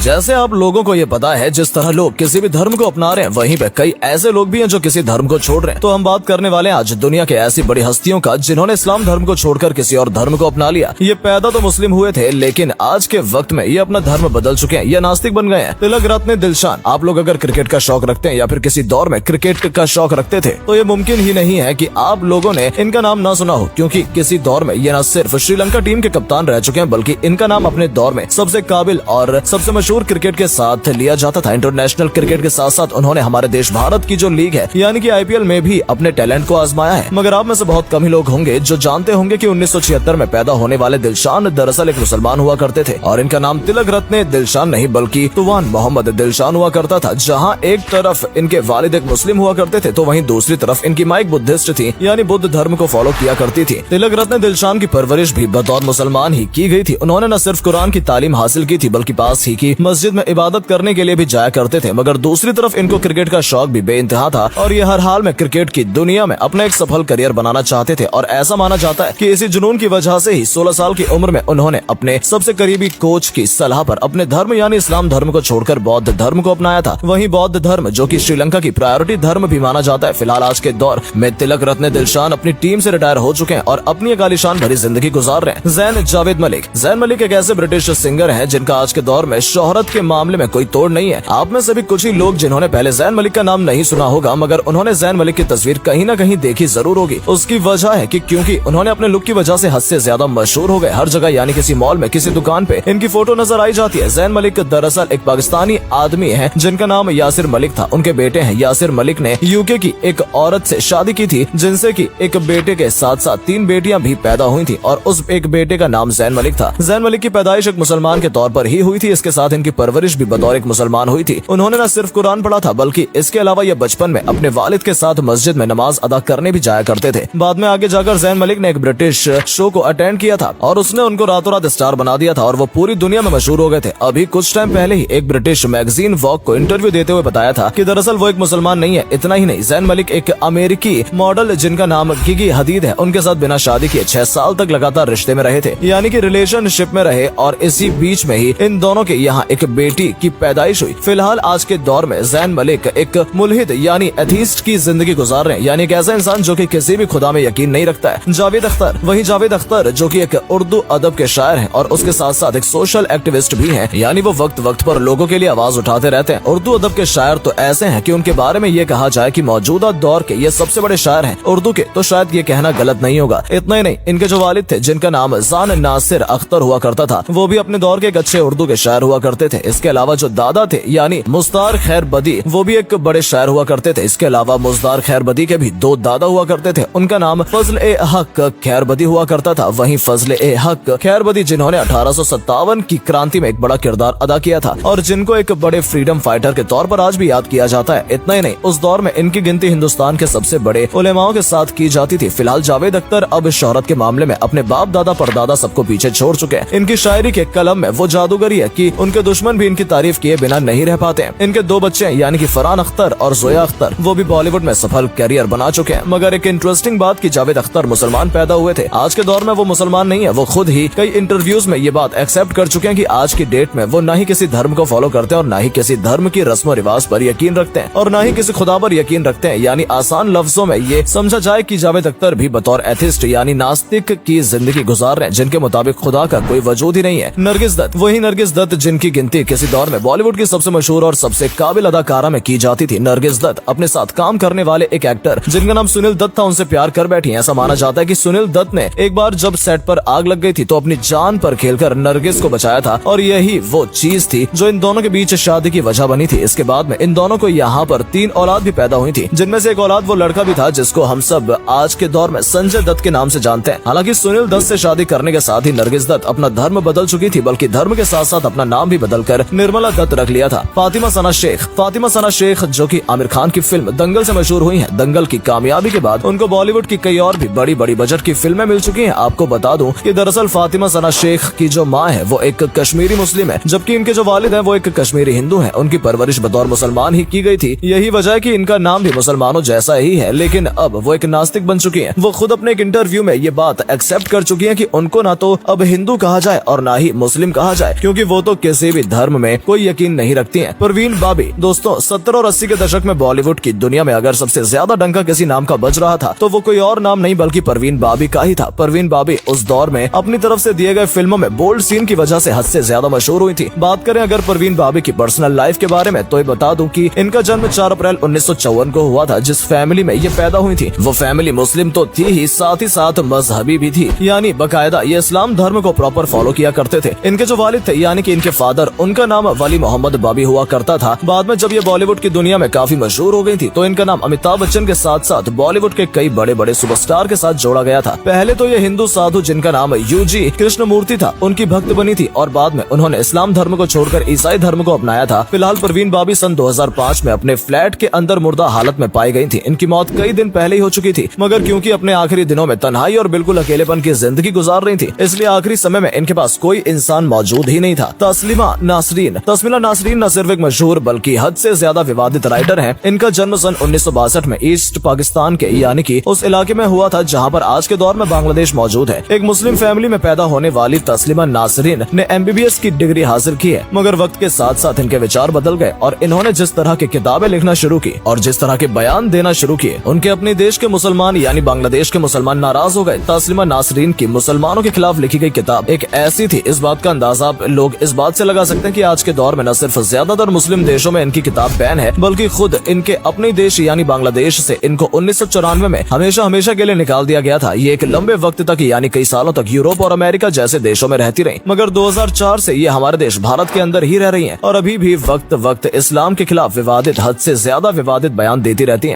जैसे आप लोगों को ये पता है, जिस तरह लोग किसी भी धर्म को अपना रहे हैं, वहीं पे कई ऐसे लोग भी हैं जो किसी धर्म को छोड़ रहे हैं। तो हम बात करने वाले हैं आज दुनिया के ऐसी बड़ी हस्तियों का जिन्होंने इस्लाम धर्म को छोड़कर किसी और धर्म को अपना लिया। ये पैदा तो मुस्लिम हुए थे, लेकिन आज के वक्त में ये अपना धर्म बदल चुके हैं, ये नास्तिक बन गए हैं। तिलक रत्न दिलशान। आप लोग अगर क्रिकेट का शौक रखते हैं या फिर किसी दौर में क्रिकेट का शौक रखते थे, तो ये मुमकिन ही नहीं है कि आप लोगों ने इनका नाम ना सुना हो, क्योंकि किसी दौर में ये न सिर्फ श्रीलंका टीम के कप्तान रह चुके हैं, बल्कि इनका नाम अपने दौर में सबसे काबिल और सबसे मशहूर क्रिकेट के साथ लिया जाता था। इंटरनेशनल क्रिकेट के साथ साथ उन्होंने हमारे देश भारत की जो लीग है यानी कि आईपीएल में भी अपने टैलेंट को आजमाया है। मगर आप में से बहुत कम ही लोग होंगे जो जानते होंगे कि 1976 में पैदा होने वाले दिलशान दरअसल एक मुसलमान हुआ करते थे और इनका नाम तिलक रत्न दिलशान नहीं बल्कि तुवान मोहम्मद दिलशान हुआ करता था। जहां एक तरफ इनके वालिद एक मुस्लिम हुआ करते थे, तो वहीं दूसरी तरफ इनकी माँ एक बुद्धिस्ट थी, यानी बुद्ध धर्म को फॉलो किया करती थी। तिलक रत्न दिलशान की परवरिश भी बतौर मुसलमान ही की गई थी। उन्होंने न सिर्फ कुरान की तालीम हासिल की थी, बल्कि पास ही की मस्जिद में इबादत करने के लिए भी जाया करते थे। मगर दूसरी तरफ इनको क्रिकेट का शौक भी बेइंतहा था और ये हर हाल में क्रिकेट की दुनिया में अपना एक सफल करियर बनाना चाहते थे। और ऐसा माना जाता है कि इसी जुनून की वजह से ही 16 साल की उम्र में उन्होंने अपने सबसे करीबी कोच की सलाह पर अपने धर्म यानी इस्लाम धर्म को छोड़कर बौद्ध धर्म को अपनाया था। वहीं बौद्ध धर्म जो कि श्रीलंका की प्रायोरिटी धर्म भी माना जाता है। फिलहाल आज के दौर में तिलक रत्न दिलशान अपनी टीम से रिटायर हो चुके हैं और अपनी एक आलीशान भरी जिंदगी गुजार रहे हैं। जैन जावेद मलिक। जैन मलिक एक ऐसे ब्रिटिश सिंगर हैं जिनका आज के दौर में शोहरत के मामले में कोई तोड़ नहीं है। आप में से भी कुछ ही लोग जिन्होंने पहले जैन मलिक का नाम नहीं सुना होगा, मगर उन्होंने जैन मलिक की तस्वीर कहीं न कहीं देखी जरूर होगी। उसकी वजह है कि क्योंकि उन्होंने अपने लुक की वजह से हद से ज्यादा मशहूर हो गए। हर जगह यानी किसी मॉल में, किसी दुकान पे इनकी फोटो नजर आई जाती है। जैन मलिक दरअसल एक पाकिस्तानी आदमी है जिनका नाम यासिर मलिक था। उनके बेटे हैं। यासिर मलिक ने यूके की एक औरत से शादी की थी, जिनसे कि एक बेटे के साथ साथ 3 बेटियां भी पैदा हुई थी और उस एक बेटे का नाम जैन मलिक था। जैन मलिक की पैदाइश एक मुसलमान के तौर पर ही हुई थी। इसके साथ इनकी परवरिश भी बतौर एक मुसलमान हुई थी। उन्होंने न सिर्फ कुरान पढ़ा था, बल्कि इसके अलावा ये बचपन में अपने वालिद के साथ मस्जिद में नमाज अदा करने भी जाया करते थे। बाद में आगे जाकर जैन मलिक ने एक ब्रिटिश शो को अटेंड किया था और उसने उनको रातों रात स्टार बना दिया था और वो पूरी दुनिया में मशहूर हो गए थे। अभी कुछ टाइम पहले ही एक ब्रिटिश मैगजीन वॉग को इंटरव्यू देते हुए बताया था कि दरअसल वो एक मुसलमान नहीं है। इतना ही नहीं, जैन मलिक एक अमेरिकी मॉडल जिनका नाम गिगी हदीद है, उनके साथ बिना शादी किए 6 साल तक लगातार रिश्ते में रहे थे, यानी कि रिलेशनशिप में रहे और इसी बीच में ही इन दोनों के यहाँ एक बेटी की पैदाइश हुई। फिलहाल आज के दौर में जैन मलिक एक मुल्हिद यानी एथीस्ट की जिंदगी गुजार रहे हैं, यानी एक ऐसा इंसान जो कि किसी भी खुदा में यकीन नहीं रखता है। जावेद अख्तर। वही जावेद अख्तर जो कि एक उर्दू अदब के शायर हैं और उसके साथ साथ एक सोशल एक्टिविस्ट भी हैं, यानी वो वक्त वक्त पर लोगों के लिए आवाज उठाते रहते हैं। उर्दू अदब के शायर तो ऐसे हैं कि उनके बारे में ये कहा जाए कि मौजूदा दौर के ये सबसे बड़े शायर हैं उर्दू के, तो शायद ये कहना गलत नहीं होगा। इतना ही नहीं, इनके जो वालिद थे जिनका नाम जान नासिर अख्तर हुआ करता था, वो भी अपने दौर के एक अच्छे उर्दू के शायर हुआ करते थे। इसके अलावा जो दादा थे यानी मुस्तार खैर बदी, वो भी एक बड़े शायर हुआ करते थे। इसके अलावा मुस्तार खैर बदी के भी 2 दादा हुआ करते थे। उनका नाम फजल ए हक खैर बदी हुआ करता था। वहीं फजल ए हक खैर बदी जिन्होंने 1857 की क्रांति में एक बड़ा किरदार अदा किया था और जिनको एक बड़े फ्रीडम फाइटर के तौर पर आज भी याद किया जाता है। इतना ही नहीं, उस दौर में इनकी गिनती हिंदुस्तान के सबसे बड़े उलेमाओं के साथ की जाती थी। फिलहाल जावेद अख्तर अब शोहरत के मामले में अपने बाप दादा परदादा सबको पीछे छोड़ चुके हैं। इनकी शायरी के कलम में वो जादूगरी है कि उनके दुश्मन भी इनकी तारीफ किए बिना नहीं रह पाते हैं। इनके 2 बच्चे हैं, यानी कि फरहान अख्तर और जोया अख्तर, वो भी बॉलीवुड में सफल करियर बना चुके हैं। मगर एक इंटरेस्टिंग बात की जावेद अख्तर मुसलमान पैदा हुए थे। आज के दौर में वो मुसलमान नहीं है। वो खुद ही कई इंटरव्यूज में ये बात एक्सेप्ट कर चुके हैं कि आज की डेट में वो ना ही किसी धर्म को फॉलो करते हैं और ना ही किसी धर्म की रस्म रिवाज पर यकीन रखते हैं और ना ही किसी खुदा पर यकीन रखते हैं। यानी आसान लफ्जों में ये समझा जाए कि जावेद अख्तर भी बतौर एथिस्ट यानी नास्तिक की जिंदगी गुजार रहे हैं, जिनके मुताबिक खुदा का कोई वजूद ही नहीं है। नरगिस दत्त। वही नरगिस दत्त जिनकी गिनती किसी दौर में बॉलीवुड की सबसे मशहूर और सबसे काबिल अदाकारा में की जाती थी। नरगिस दत्त अपने साथ काम करने वाले एक एक्टर जिनका नाम सुनील दत्त था, उनसे प्यार कर बैठी। ऐसा माना जाता है कि सुनील दत्त ने एक बार जब सेट पर आग लग गई थी तो अपनी जान पर खेलकर नरगिस को बचाया था और यही वो चीज थी जो इन दोनों के बीच शादी की वजह बनी थी। इसके बाद में इन दोनों को यहाँ पर 3 औलाद भी पैदा हुई थी, जिनमें से एक औलाद वो लड़का भी था जिसको हम सब आज के दौर में संजय दत्त के नाम से जानते हैं। हालांकि सुनील दत्त से शादी करने के साथ ही नरगिस दत्त अपना धर्म बदल चुकी थी, बल्कि धर्म के साथ साथ अपना नाम भी बदलकर निर्मला दत्त रख लिया था। फातिमा सना शेख। फातिमा सना शेख जो कि आमिर खान की फिल्म दंगल से मशहूर हुई हैं। दंगल की कामयाबी के बाद उनको बॉलीवुड की कई और भी बड़ी बड़ी बजट की फिल्में मिल चुकी हैं। आपको बता दूं कि दरअसल फातिमा सना शेख की जो माँ है वो एक कश्मीरी मुस्लिम है, जबकि इनके जो वालिद हैं वो एक कश्मीरी हिंदू हैं। उनकी परवरिश बतौर मुसलमान ही की गई थी। यही वजह है कि इनका नाम भी मुसलमानों जैसा ही है, लेकिन अब वो एक नास्तिक बन चुकी हैं। वो खुद अपने एक इंटरव्यू में ये बात एक्सेप्ट कर चुकी हैं कि उनको ना तो अब हिंदू कहा जाए और ना ही मुस्लिम कहा जाए, क्योंकि वो तो किसी किसी भी धर्म में कोई यकीन नहीं रखती हैं। परवीन बाबी। दोस्तों 70 और 80 के दशक में बॉलीवुड की दुनिया में अगर सबसे ज्यादा डंका किसी नाम का बज रहा था तो वो कोई और नाम नहीं बल्कि परवीन बाबी का ही था। परवीन बाबी उस दौर में अपनी तरफ से दिए गए फिल्मों में बोल्ड सीन की वजह से हद से ज्यादा मशहूर हुई थी। बात करें अगर परवीन बाबी की पर्सनल लाइफ के बारे में तो ये बता दूं कि इनका जन्म 4 अप्रैल 1954 को हुआ था। जिस फैमिली में ये पैदा हुई थी वो फैमिली मुस्लिम तो थी ही साथ मजहबी भी थी, यानी बकायदा ये इस्लाम धर्म को प्रॉपर फॉलो किया करते थे। इनके जो वालिद थे यानी कि इनके फादर, उनका नाम वली मोहम्मद बाबी हुआ करता था। बाद में जब ये बॉलीवुड की दुनिया में काफी मशहूर हो गई थी तो इनका नाम अमिताभ बच्चन के साथ साथ बॉलीवुड के कई बड़े बड़े सुपरस्टार के साथ जोड़ा गया था। पहले तो ये हिंदू साधु जिनका नाम यूजी कृष्णमूर्ति था उनकी भक्त बनी थी और बाद में उन्होंने इस्लाम धर्म को छोड़कर ईसाई धर्म को अपनाया था। फिलहाल परवीन बाबी सन 2005 में अपने फ्लैट के अंदर मुर्दा हालत में पाई गई थी। इनकी मौत कई दिन पहले ही हो चुकी थी, मगर क्योंकि अपने आखिरी दिनों में तन्हाई और बिल्कुल अकेलेपन की जिंदगी गुजार रही थी इसलिए आखिरी समय में इनके पास कोई इंसान मौजूद ही नहीं था। तस्लीमा नासरीन। तस्मीला नासरीन न सिर्फ एक मशहूर बल्कि हद से ज्यादा विवादित राइटर हैं। इनका जन्म सन 1962 में ईस्ट पाकिस्तान के यानी कि उस इलाके में हुआ था जहां पर आज के दौर में बांग्लादेश मौजूद है। एक मुस्लिम फैमिली में पैदा होने वाली तस्लीमा नासरीन ने MBBS की डिग्री हासिल की है, मगर वक्त के साथ साथ इनके विचार बदल गए और इन्होंने जिस तरह की किताबें लिखना शुरू की और जिस तरह के बयान देना शुरू किए उनके अपने देश के मुसलमान यानी बांग्लादेश के मुसलमान नाराज हो गए। तस्लीमा नासरीन की मुसलमानों के खिलाफ लिखी गई किताब एक ऐसी थी, इस बात का अंदाजा लोग इस बात से लगा सकते हैं कि आज के दौर में न सिर्फ ज्यादातर मुस्लिम देशों में इनकी किताब बैन है बल्कि खुद इनके अपने देश यानी बांग्लादेश से इनको 1994 में हमेशा के लिए निकाल दिया गया था। ये एक लंबे वक्त तक यानी कई सालों तक यूरोप और अमेरिका जैसे देशों में रहती रही, मगर 2004 से ये हमारे देश भारत के अंदर ही रह रही हैं और अभी भी वक्त इस्लाम के खिलाफ विवादित हद से ज्यादा विवादित बयान देती रहती हैं।